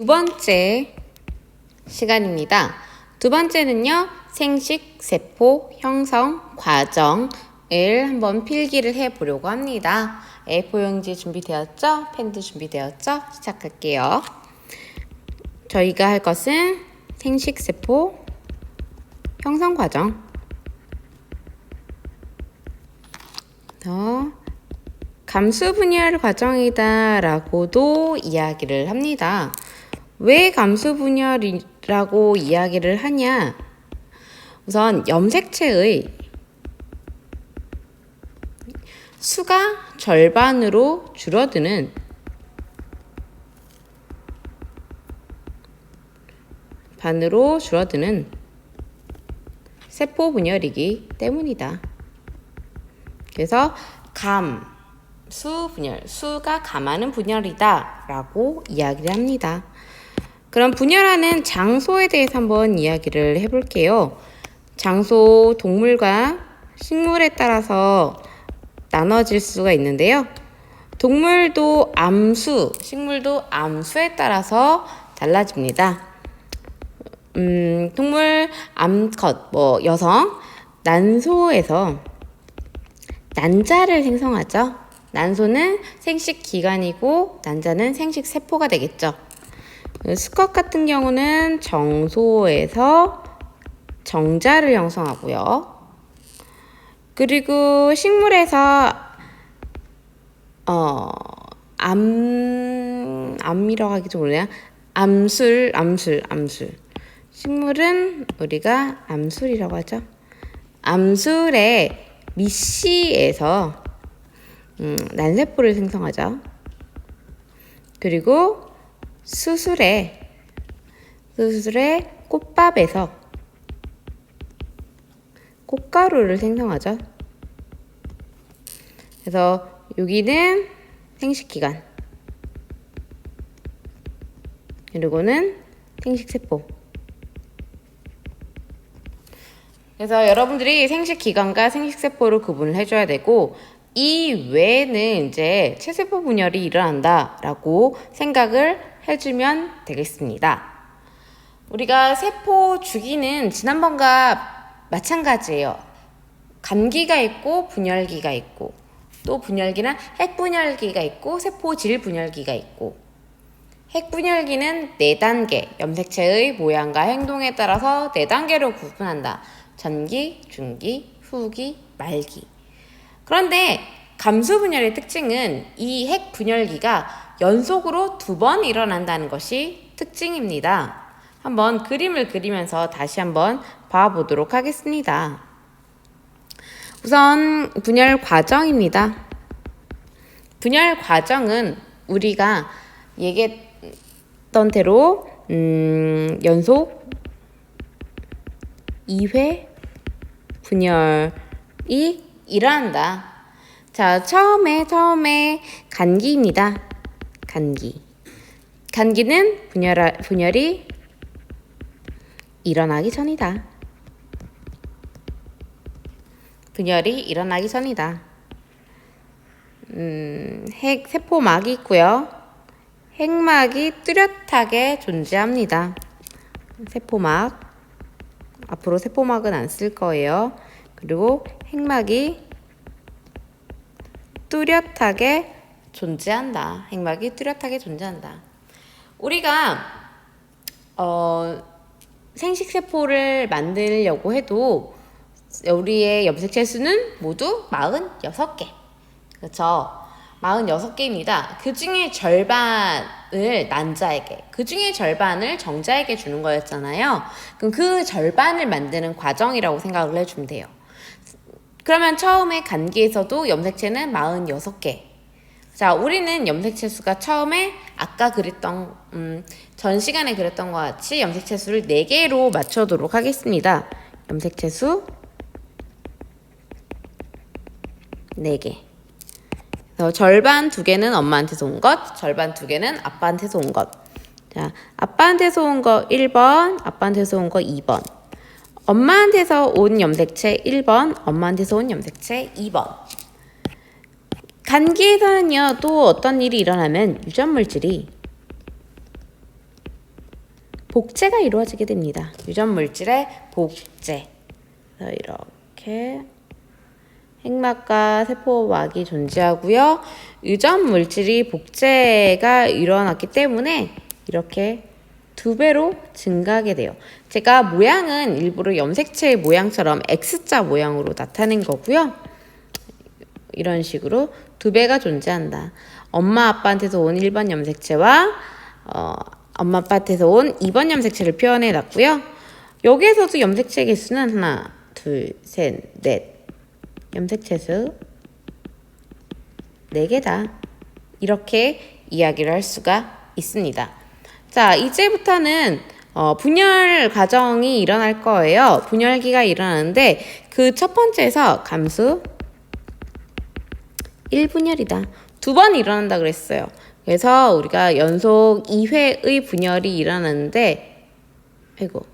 두 번째 시간입니다. 두 번째는요, 생식세포 형성 과정을 한번 필기를 해보려고 합니다. A4용지 준비되었죠? 펜도 준비되었죠? 시작할게요. 저희가 할 것은 생식세포 형성 과정. 감수분열 과정이다 라고도 이야기를 합니다. 왜 감수분열이라고 이야기를 하냐? 우선 염색체의 수가 절반으로 줄어드는 세포 분열이기 때문이다. 그래서 감수분열, 수가 감하는 분열이다 라고 이야기를 합니다. 그럼 분열하는 장소에 대해서 한번 이야기를 해볼게요. 장소, 동물과 식물에 따라서 나눠질 수가 있는데요. 동물도 암수, 식물도 암수에 따라서 달라집니다. 동물 암컷, 여성, 난소에서 난자를 생성하죠. 난소는 생식기관이고 난자는 생식세포가 되겠죠. 수컷 같은 경우는 정소에서 정자를 형성하고요. 그리고 식물에서 암이라고 하기 좀 어려워요. 암술. 식물은 우리가 암술이라고 하죠. 암술의 미씨에서 난세포를 생성하죠. 그리고 수술의 꽃밥에서 꽃가루를 생성하죠. 그래서 여기는 생식기관, 그리고는 생식세포. 그래서 여러분들이 생식기관과 생식세포를 구분을 해줘야 되고, 이 외에는 이제 체세포 분열이 일어난다라고 생각을 해주면 되겠습니다. 우리가 세포 주기는 지난번과 마찬가지예요. 감기가 있고 분열기가 있고, 또 분열기는 핵분열기가 있고 세포질 분열기가 있고, 핵분열기는 4단계, 염색체의 모양과 행동에 따라서 4단계로 구분한다. 전기, 중기, 후기, 말기. 그런데 감수분열의 특징은 이 핵분열기가 연속으로 2번 일어난다는 것이 특징입니다. 한번 그림을 그리면서 다시 한번 봐보도록 하겠습니다. 우선 분열 과정입니다. 분열 과정은 우리가 얘기했던 대로 연속 2회 분열이 일어난다. 자, 처음에 간기입니다. 간기는 분열이 일어나기 전이다. 세포막이 있고요. 핵막이 뚜렷하게 존재합니다. 세포막. 앞으로 세포막은 안 쓸 거예요. 그리고 핵막이 뚜렷하게 존재한다. 우리가 생식세포를 만들려고 해도 우리의 염색체 수는 모두 46개. 그렇죠? 46개입니다. 그 중에 절반을 난자에게, 그 중에 절반을 정자에게 주는 거였잖아요. 그럼 그 절반을 만드는 과정이라고 생각을 해주면 돼요. 그러면 처음에 간기에서도 염색체는 46개. 자, 우리는 염색체 수가 처음에 아까 전 시간에 그랬던 것 같이 염색체 수를 4개로 맞추도록 하겠습니다. 염색체 수 4개. 절반 2개는 엄마한테서 온 것, 절반 2개는 아빠한테서 온 것. 자, 아빠한테서 온 거 1번, 아빠한테서 온 거 2번. 엄마한테서 온 염색체 1번, 엄마한테서 온 염색체 2번. 간기에서는요, 또 어떤 일이 일어나면 유전물질이 복제가 이루어지게 됩니다. 유전 물질의 복제. 그래서 이렇게 핵막과 세포막이 존재하고요. 유전 물질이 복제가 일어났기 때문에 이렇게 2배로 증가하게 돼요. 제가 모양은 일부러 염색체의 모양처럼 X자 모양으로 나타낸 거고요. 이런 식으로 2배가 존재한다. 엄마 아빠한테서 온 1번 염색체와 엄마 아빠한테서 온 2번 염색체를 표현해 놨고요. 여기에서도 염색체 개수는 하나, 둘, 셋, 넷. 염색체 수 4개다. 이렇게 이야기를 할 수가 있습니다. 자, 이제부터는 분열 과정이 일어날 거예요. 분열기가 일어나는데 그 첫 번째에서 감수 1분열이다. 2번 일어난다 그랬어요. 그래서 우리가 연속 2회의 분열이 일어나는데 아이고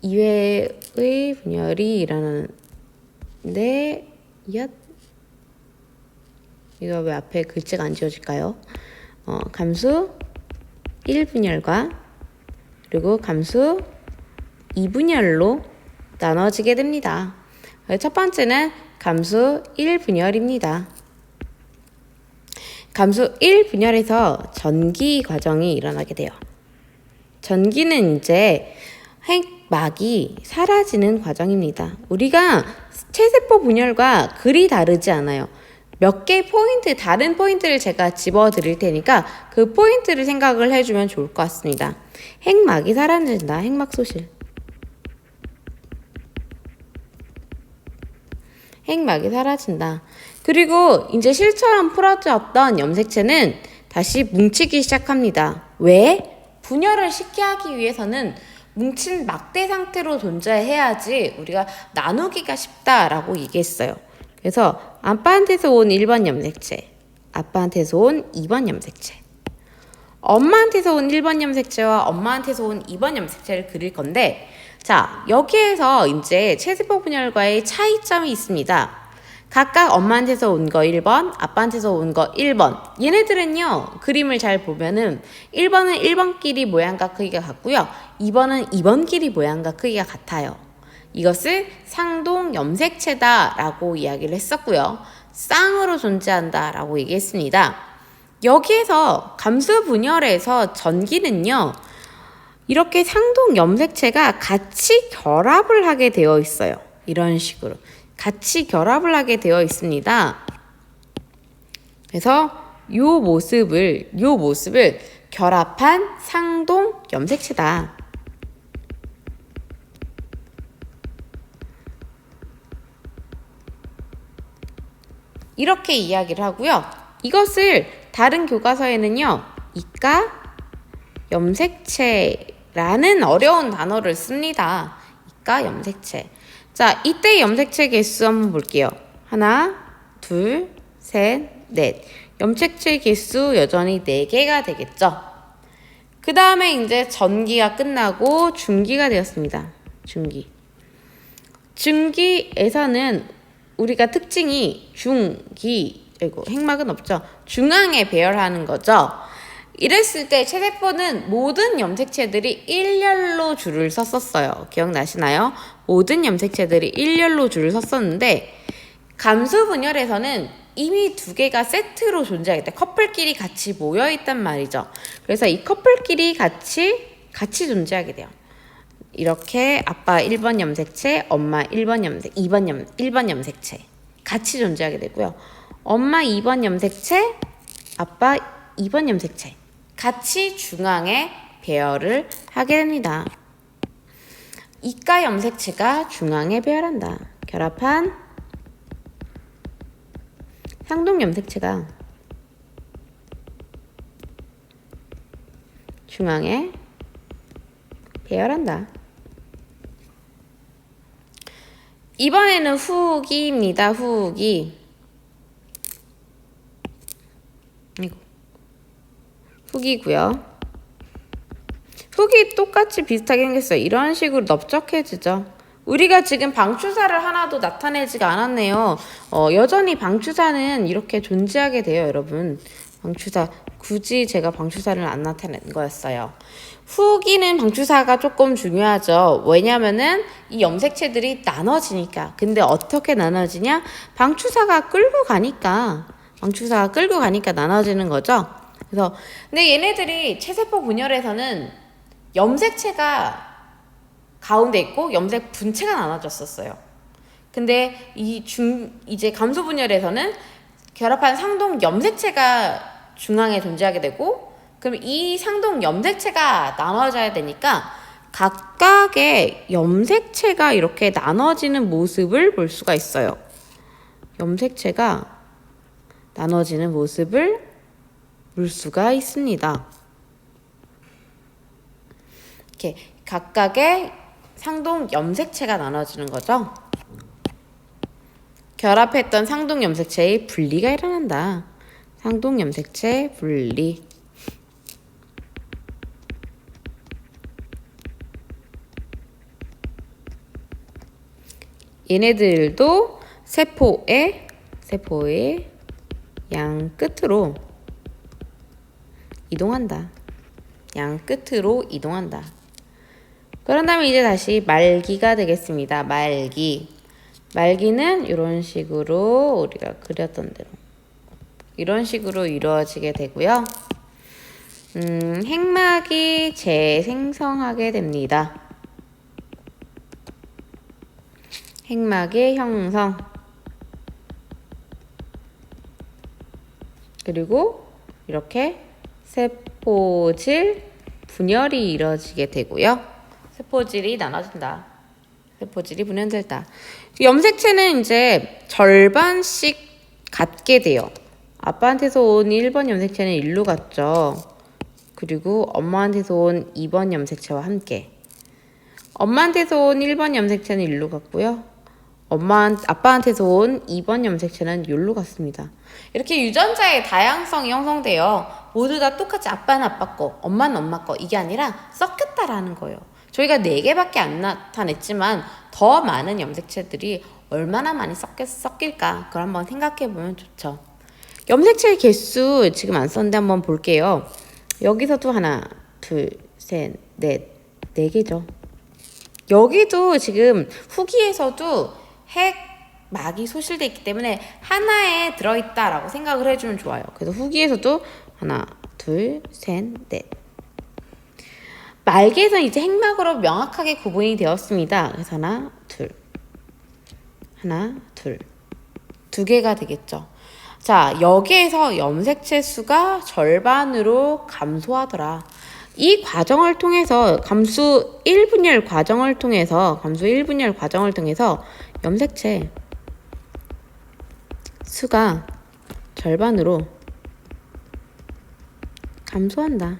2회의 분열이 일어나는데 이거 왜 앞에 글자가 안 지워질까요? 감수 1분열과 그리고 감수 2분열로 나눠지게 됩니다. 첫 번째는 감수 1분열입니다. 감수 1분열에서 전기 과정이 일어나게 돼요. 전기는 이제 핵막이 사라지는 과정입니다. 우리가 체세포 분열과 그리 다르지 않아요. 몇 개 포인트, 다른 포인트를 제가 집어 드릴 테니까 그 포인트를 생각을 해주면 좋을 것 같습니다. 핵막이 사라진다. 핵막 소실. 핵막이 사라진다. 그리고 이제 실처럼 풀어졌던 염색체는 다시 뭉치기 시작합니다. 왜? 분열을 쉽게 하기 위해서는 뭉친 막대 상태로 존재해야지 우리가 나누기가 쉽다라고 얘기했어요. 그래서 아빠한테서 온 1번 염색체, 아빠한테서 온 2번 염색체, 엄마한테서 온 1번 염색체와 엄마한테서 온 2번 염색체를 그릴 건데 자, 여기에서 이제 체세포 분열과의 차이점이 있습니다. 각각 엄마한테서 온 거 1번, 아빠한테서 온 거 1번. 얘네들은요, 그림을 잘 보면은 1번은 1번끼리 모양과 크기가 같고요. 2번은 2번끼리 모양과 크기가 같아요. 이것을 상동 염색체다라고 이야기를 했었고요. 쌍으로 존재한다라고 얘기했습니다. 여기에서 감수 분열에서 전기는요, 이렇게 상동 염색체가 같이 결합을 하게 되어 있어요. 이런 식으로. 같이 결합을 하게 되어 있습니다. 그래서 요 모습을 결합한 상동 염색체다. 이렇게 이야기를 하고요. 이것을 다른 교과서에는요. 이가 염색체라는 어려운 단어를 씁니다. 이가 염색체. 자, 이때 염색체 개수 한번 볼게요. 하나, 둘, 셋, 넷. 염색체 개수 여전히 4개가 되겠죠. 그 다음에 이제 전기가 끝나고 중기가 되었습니다. 중기에서는 우리가 특징이 핵막은 없죠. 중앙에 배열하는 거죠. 이랬을 때 체세포는 모든 염색체들이 일렬로 줄을 섰었어요. 기억나시나요? 모든 염색체들이 일렬로 줄을 섰었는데 감수 분열에서는 이미 2개가 세트로 존재하겠다. 커플끼리 같이 모여있단 말이죠. 그래서 이 커플끼리 같이 존재하게 돼요. 이렇게 아빠 1번 염색체, 엄마 1번 염색체 같이 존재하게 되고요. 엄마 2번 염색체, 아빠 2번 염색체 같이 중앙에 배열을 하게 됩니다. 이가 염색체가 중앙에 배열한다. 결합한 상동 염색체가 중앙에 배열한다. 이번에는 후기입니다. 후기고요. 후기 똑같이 비슷하게 생겼어요. 이런 식으로 넓적해지죠. 우리가 지금 방추사를 하나도 나타내지가 않았네요. 여전히 방추사는 이렇게 존재하게 돼요, 여러분. 방추사. 굳이 제가 방추사를 안 나타낸 거였어요. 후기는 방추사가 조금 중요하죠. 왜냐면은 이 염색체들이 나눠지니까. 근데 어떻게 나눠지냐? 방추사가 끌고 가니까. 방추사가 끌고 가니까 나눠지는 거죠. 그래서 근데 얘네들이 체세포 분열에서는 염색체가 가운데 있고 염색 분체가 나눠졌었어요. 근데 이제 감소 분열에서는 결합한 상동 염색체가 중앙에 존재하게 되고, 그럼 이 상동 염색체가 나눠져야 되니까 각각의 염색체가 이렇게 나눠지는 모습을 볼 수가 있어요. 염색체가 나눠지는 모습을 볼 수가 있습니다. 이렇게 각각의 상동 염색체가 나눠지는 거죠. 결합했던 상동 염색체의 분리가 일어난다. 상동 염색체 분리. 얘네들도 세포의 양 끝으로 이동한다. 양 끝으로 이동한다. 그런 다음에 이제 다시 말기가 되겠습니다. 말기는 이런 식으로 우리가 그렸던 대로 이런 식으로 이루어지게 되고요. 핵막이 재생성하게 됩니다. 핵막의 형성. 그리고 이렇게 세포질 분열이 이루어지게 되고요. 세포질이 나눠진다. 세포질이 분열된다. 염색체는 이제 절반씩 갖게 돼요. 아빠한테서 온 1번 염색체는 일로 갔죠. 그리고 엄마한테서 온 2번 염색체와 함께. 엄마한테서 온 1번 염색체는 일로 갔고요. 아빠한테서 온 2번 염색체는 여기로 갔습니다. 이렇게 유전자의 다양성이 형성돼요. 모두 다 똑같이 아빠는 아빠 거, 엄마는 엄마 거, 이게 아니라 섞였다라는 거예요. 저희가 4개밖에 안 나타냈지만 더 많은 염색체들이 얼마나 많이 섞일까? 그걸 한번 생각해 보면 좋죠. 염색체 개수 지금 안 썼는데 한번 볼게요. 여기서도 하나, 둘, 셋, 넷, 4개죠. 여기도 지금 후기에서도 핵막이 소실돼 있기 때문에 하나에 들어있다라고 생각을 해주면 좋아요. 그래서 후기에서도 하나, 둘, 셋, 넷. 말기에서 이제 핵막으로 명확하게 구분이 되었습니다. 그래서 하나, 둘. 2개가 되겠죠. 자, 여기에서 염색체 수가 절반으로 감소하더라. 이 과정을 통해서 감수 1분열 과정을 통해서 염색체 수가 절반으로 감소한다.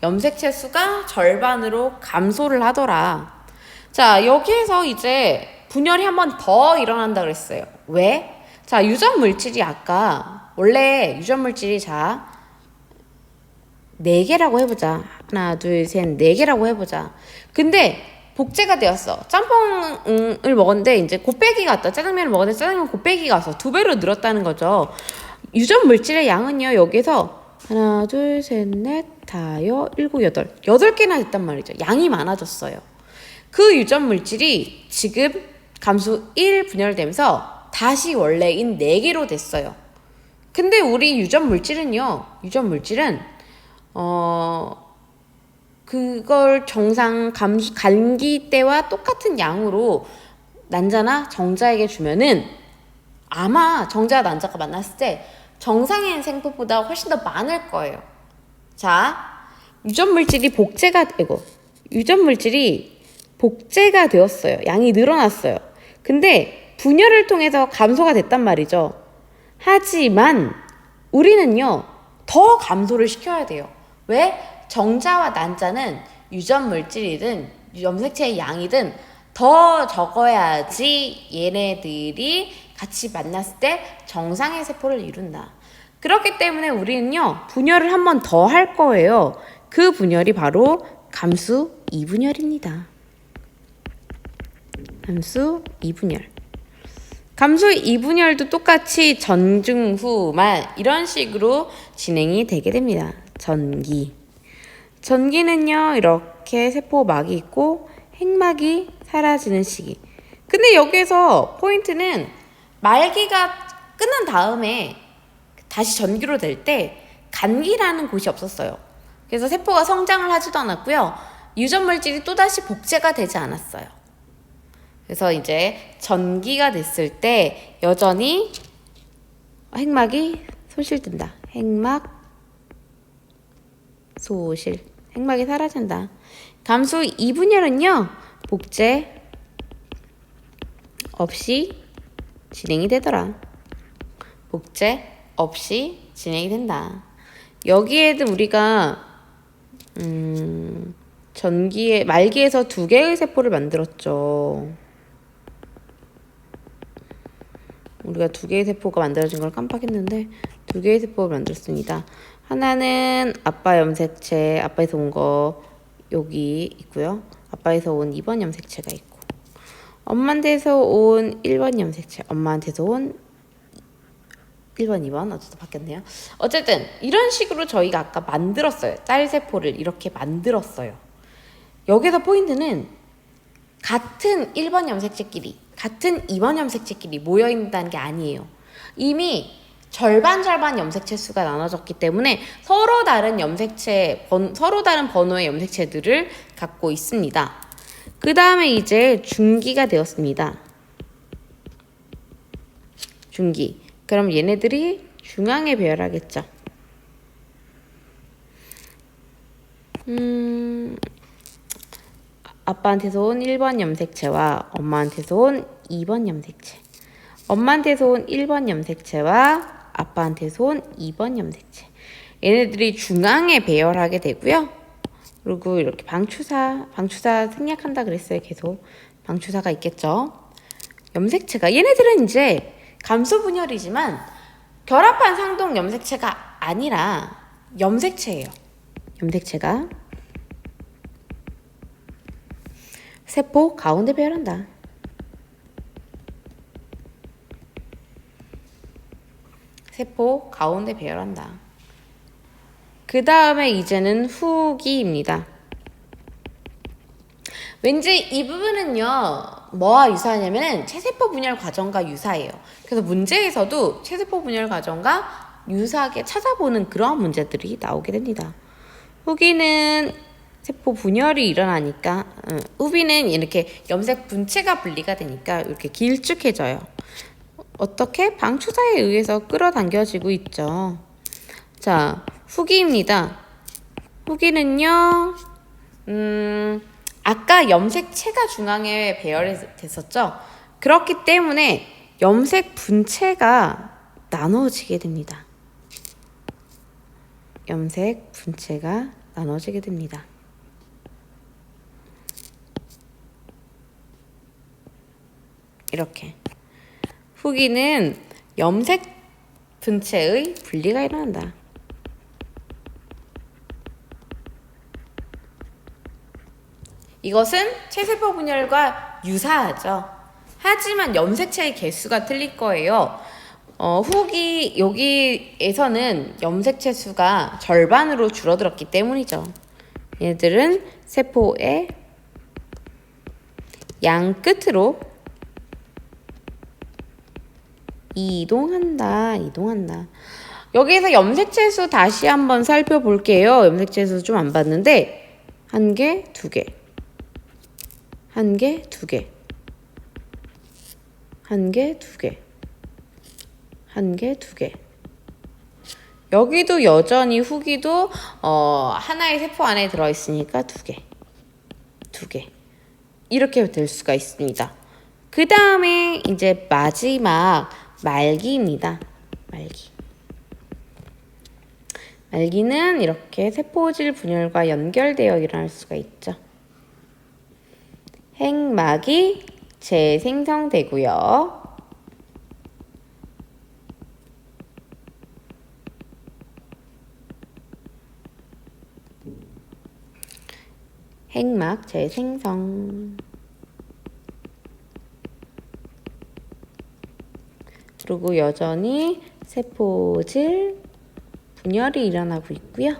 염색체 수가 절반으로 감소를 하더라. 자, 여기에서 이제 분열이 한 번 더 일어난다 그랬어요. 왜? 자, 유전 물질이 아까 원래 유전 물질이 4개라고 해보자. 하나, 둘, 셋, 4개라고 해보자. 근데 복제가 되었어. 짬뽕을 먹었는데 이제 곱빼기가 왔다. 짜장면을 먹었는데 짜장면 곱빼기가 와서 2배로 늘었다는 거죠. 유전 물질의 양은요, 여기서 하나, 둘, 셋, 넷, 다섯, 일곱, 여덟. 8개나 됐단 말이죠. 양이 많아졌어요. 그 유전 물질이 지금 감수 1 분열되면서 다시 원래인 4개로 됐어요. 근데 우리 유전 물질은 그걸 정상 감기 때와 똑같은 양으로 난자나 정자에게 주면은 아마 정자와 난자가 만났을 때 정상인 생포보다 훨씬 더 많을 거예요. 자, 유전 물질이 복제가 되었어요. 양이 늘어났어요. 근데 분열을 통해서 감소가 됐단 말이죠. 하지만 우리는요, 더 감소를 시켜야 돼요. 왜? 정자와 난자는 유전 물질이든 염색체의 양이든 더 적어야지 얘네들이 같이 만났을 때 정상의 세포를 이룬다. 그렇기 때문에 우리는요, 분열을 한 번 더 할 거예요. 그 분열이 바로 감수 2분열입니다. 감수 2분열. 감수 2분열도 똑같이 전증후만 이런 식으로 진행이 되게 됩니다. 전기. 전기는요, 이렇게 세포막이 있고 핵막이 사라지는 시기. 근데 여기서 포인트는 말기가 끝난 다음에 다시 전기로 될 때 간기라는 곳이 없었어요. 그래서 세포가 성장을 하지도 않았고요. 유전 물질이 또다시 복제가 되지 않았어요. 그래서 이제 전기가 됐을 때 여전히 핵막이 소실된다. 핵막 소실. 핵막이 사라진다. 감수 2분열은요. 복제 없이 진행이 되더라. 복제 없이 진행이 된다. 여기에도 우리가 전기의 말기에서 2개의 세포를 만들었죠. 우리가 2개의 세포가 만들어진 걸 깜빡했는데 2개의 세포를 만들었습니다. 하나는 아빠 염색체, 아빠에서 온 거 여기 있고요. 아빠에서 온 2번 염색체가 있고, 엄마한테서 온 1번 염색체, 엄마한테서 온 1번, 2번 어쨌든 바뀌었네요. 어쨌든 이런 식으로 저희가 아까 만들었어요. 짤세포를 이렇게 만들었어요. 여기서 포인트는 같은 1번 염색체끼리 같은 2번 염색체끼리 모여있다는 게 아니에요. 이미 절반 염색체 수가 나눠졌기 때문에 서로 다른 서로 다른 번호의 염색체들을 갖고 있습니다. 그 다음에 이제 중기가 되었습니다. 중기. 그럼 얘네들이 중앙에 배열하겠죠. 아빠한테서 온 1번 염색체와 엄마한테서 온 2번 염색체. 엄마한테서 온 1번 염색체와 아빠한테서 온 2번 염색체. 얘네들이 중앙에 배열하게 되고요. 그리고 이렇게 방추사 생략한다 그랬어요. 계속 방추사가 있겠죠. 염색체가 얘네들은 이제 감소 분열이지만 결합한 상동 염색체가 아니라 염색체예요. 염색체가 세포 가운데 배열한다. 세포 가운데 배열한다. 그 다음에 이제는 후기입니다. 왠지 이 부분은요, 뭐와 유사하냐면은 체세포 분열 과정과 유사해요. 그래서 문제에서도 체세포 분열 과정과 유사하게 찾아보는 그런 문제들이 나오게 됩니다. 후기는 세포 분열이 일어나니까, 후기는 이렇게 염색 분체가 분리가 되니까 이렇게 길쭉해져요. 어떻게? 방추사에 의해서 끌어당겨지고 있죠. 자, 후기입니다. 후기는요, 아까 염색체가 중앙에 배열됐었죠. 그렇기 때문에 염색 분체가 나눠지게 됩니다. 염색 분체가 나눠지게 됩니다. 이렇게. 후기는 염색 분체의 분리가 일어난다. 이것은 체세포 분열과 유사하죠. 하지만 염색체의 개수가 틀릴 거예요. 후기 여기에서는 염색체 수가 절반으로 줄어들었기 때문이죠. 얘들은 세포의 양 끝으로 이동한다. 여기에서 염색체 수 다시 한번 살펴볼게요. 염색체 수 좀 안 봤는데 1개, 2개, 1개, 2개, 1개, 2개, 1개, 2개. 여기도 여전히 후기도 하나의 세포 안에 들어있으니까 2개, 2개 이렇게 될 수가 있습니다. 그 다음에 이제 마지막 말기입니다. 말기는 이렇게 세포질 분열과 연결되어 일어날 수가 있죠. 핵막이 재생성되고요. 핵막 재생성. 그리고 여전히 세포질 분열이 일어나고 있고요.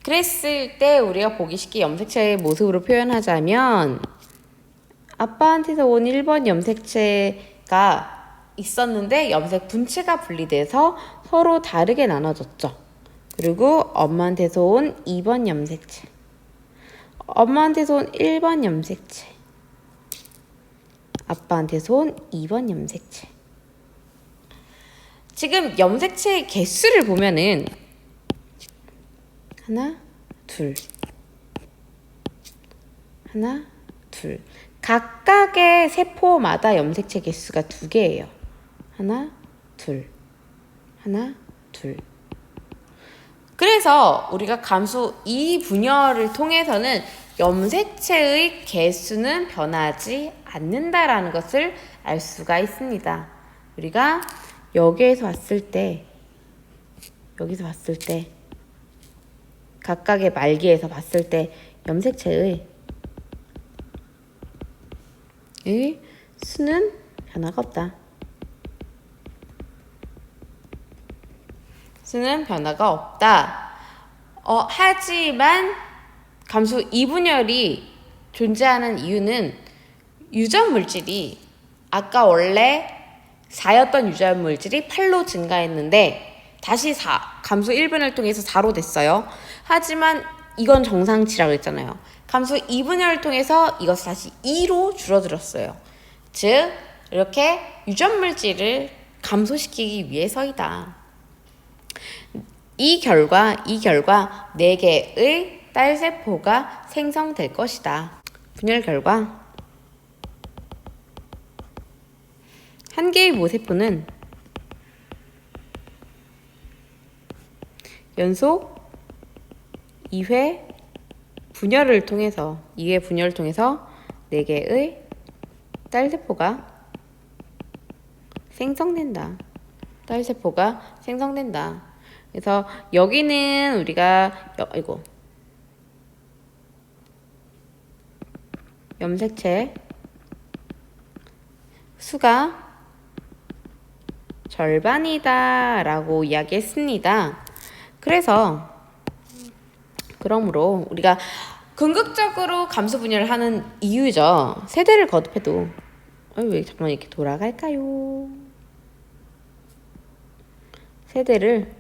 그랬을 때 우리가 보기 쉽게 염색체의 모습으로 표현하자면 아빠한테서 온 1번 염색체가 있었는데 염색 분체가 분리돼서 서로 다르게 나눠졌죠. 그리고 엄마한테서 온 2번 염색체, 엄마한테서 온 1번 염색체, 아빠한테서 온 2번 염색체. 지금 염색체의 개수를 보면은 하나, 둘, 하나, 둘. 각각의 세포마다 염색체 개수가 2개예요. 하나, 둘, 하나, 둘. 그래서 우리가 감수 이 분열을 통해서는 염색체의 개수는 변하지 않는다라는 것을 알 수가 있습니다. 우리가 여기에서 봤을 때, 각각의 말기에서 봤을 때 염색체의 수는 변화가 없다. 수는 변화가 없다. 하지만 감수 이분열이 존재하는 이유는 유전 물질이 아까 원래 4였던 유전 물질이 8로 증가했는데 다시 감수 1분열 통해서 4로 됐어요. 하지만 이건 정상치라고 했잖아요. 감수 2분열을 통해서 이것을 다시 2로 줄어들었어요. 즉 이렇게 유전 물질을 감소시키기 위해서이다. 이 결과 4개의 딸세포가 생성될 것이다. 분열 결과 한 개의 모세포는 연속 2회 분열을 통해서 4개의 딸세포가 생성된다. 그래서 여기는 우리가 염색체 수가 절반이다 라고 이야기했습니다. 그러므로 우리가 궁극적으로 감수 분열을 하는 이유죠. 세대를 거듭해도 왜 잠깐만 이렇게 돌아갈까요? 세대를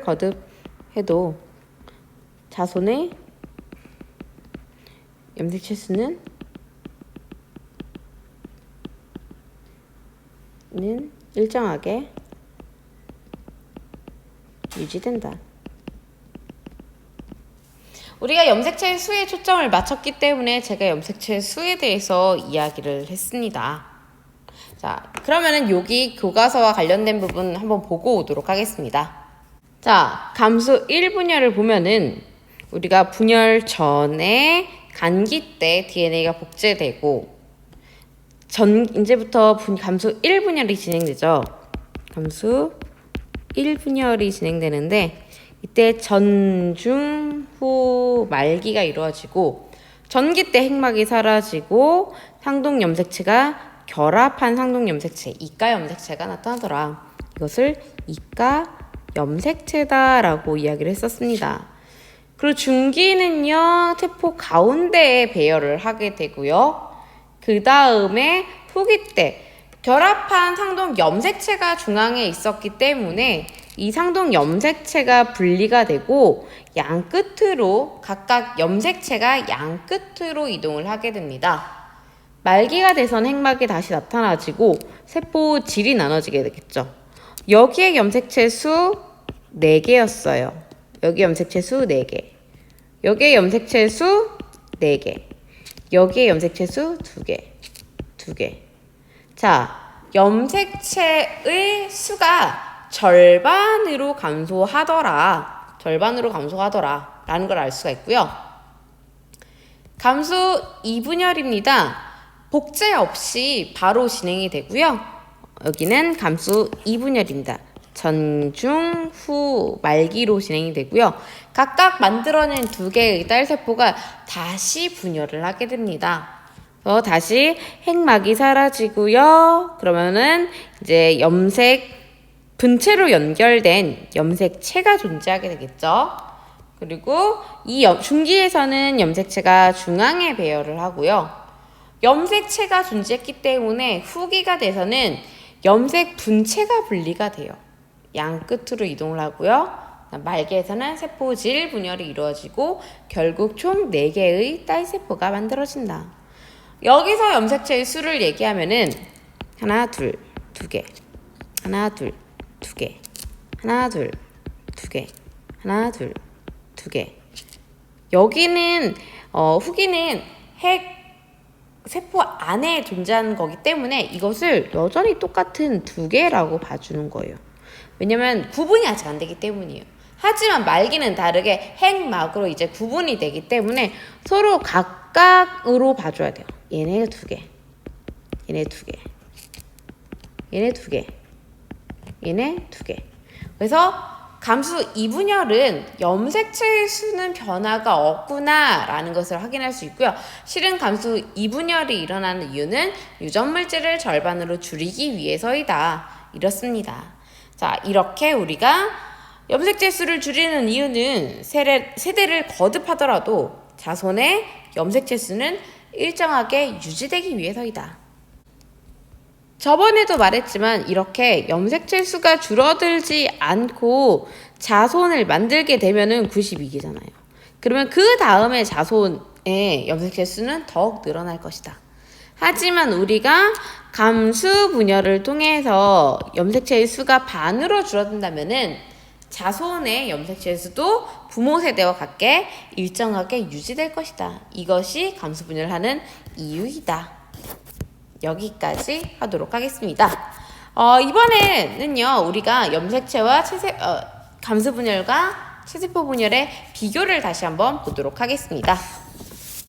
거듭해도 자손의 염색체 수는 일정하게 유지된다. 우리가 염색체 수에 초점을 맞췄기 때문에 제가 염색체 수에 대해서 이야기를 했습니다. 자, 그러면은 여기 교과서와 관련된 부분 한번 보고 오도록 하겠습니다. 자, 감수 1분열을 보면은 우리가 분열 전에 간기 때 DNA가 복제되고 이제부터 감수 1분열이 진행되죠. 감수 1분열이 진행되는데 이때 전, 중, 후 말기가 이루어지고 전기 때 핵막이 사라지고 상동 염색체가 결합한 상동 염색체, 이가 염색체가 나타나더라. 이것을 이가 염색체다라고 이야기를 했었습니다. 그리고 중기는요, 세포 가운데에 배열을 하게 되고요. 그 다음에 후기 때 결합한 상동 염색체가 중앙에 있었기 때문에 이 상동 염색체가 분리가 되고 각각 염색체가 양 끝으로 이동을 하게 됩니다. 말기가 돼선 핵막이 다시 나타나지고 세포 질이 나눠지게 되겠죠. 여기에 염색체 수 4개였어요. 여기 염색체 수 4개. 여기에 염색체 수 4개. 여기에 염색체 수 2개. 자, 염색체의 수가 절반으로 감소하더라 라는 걸 알 수가 있고요. 감수 2분열입니다. 복제 없이 바로 진행이 되고요. 여기는 감수 2분열입니다. 전, 중, 후, 말기로 진행이 되고요. 각각 만들어낸 2개의 딸세포가 다시 분열을 하게 됩니다. 다시 핵막이 사라지고요. 그러면은 이제 염색 분체로 연결된 염색체가 존재하게 되겠죠. 그리고 이 중기에서는 염색체가 중앙에 배열을 하고요. 염색체가 존재했기 때문에 후기가 돼서는 염색 분체가 분리가 돼요. 양 끝으로 이동을 하고요. 말기에서는 세포질 분열이 이루어지고 결국 총 4개의 딸세포가 만들어진다. 여기서 염색체의 수를 얘기하면은 하나, 둘, 2개, 하나, 둘, 2개, 하나, 둘, 2개, 하나, 둘, 2개. 여기는 후기는 핵 세포 안에 존재하는 거기 때문에 이것을 여전히 똑같은 2개라고 봐주는 거예요. 왜냐면 구분이 아직 안 되기 때문이에요. 하지만 말기는 다르게 핵막으로 이제 구분이 되기 때문에 서로 각각으로 봐줘야 돼요. 얘네 2개, 얘네 2개, 얘네 2개, 얘네 2개. 그래서 감수 2분열은 염색체의 수는 변화가 없구나 라는 것을 확인할 수 있고요. 실은 감수 2분열이 일어나는 이유는 유전물질을 절반으로 줄이기 위해서이다. 이렇습니다. 자, 이렇게 우리가 염색체 수를 줄이는 이유는 세대를 거듭하더라도 자손의 염색체 수는 일정하게 유지되기 위해서이다. 저번에도 말했지만 이렇게 염색체 수가 줄어들지 않고 자손을 만들게 되면은 92개잖아요. 그러면 그 다음에 자손의 염색체 수는 더욱 늘어날 것이다. 하지만 우리가 감수 분열을 통해서 염색체의 수가 반으로 줄어든다면은 자손의 염색체 수도 부모 세대와 같게 일정하게 유지될 것이다. 이것이 감수 분열을 하는 이유이다. 여기까지 하도록 하겠습니다. 이번에는요, 우리가 염색체와 감수 분열과 체세포 분열의 비교를 다시 한번 보도록 하겠습니다.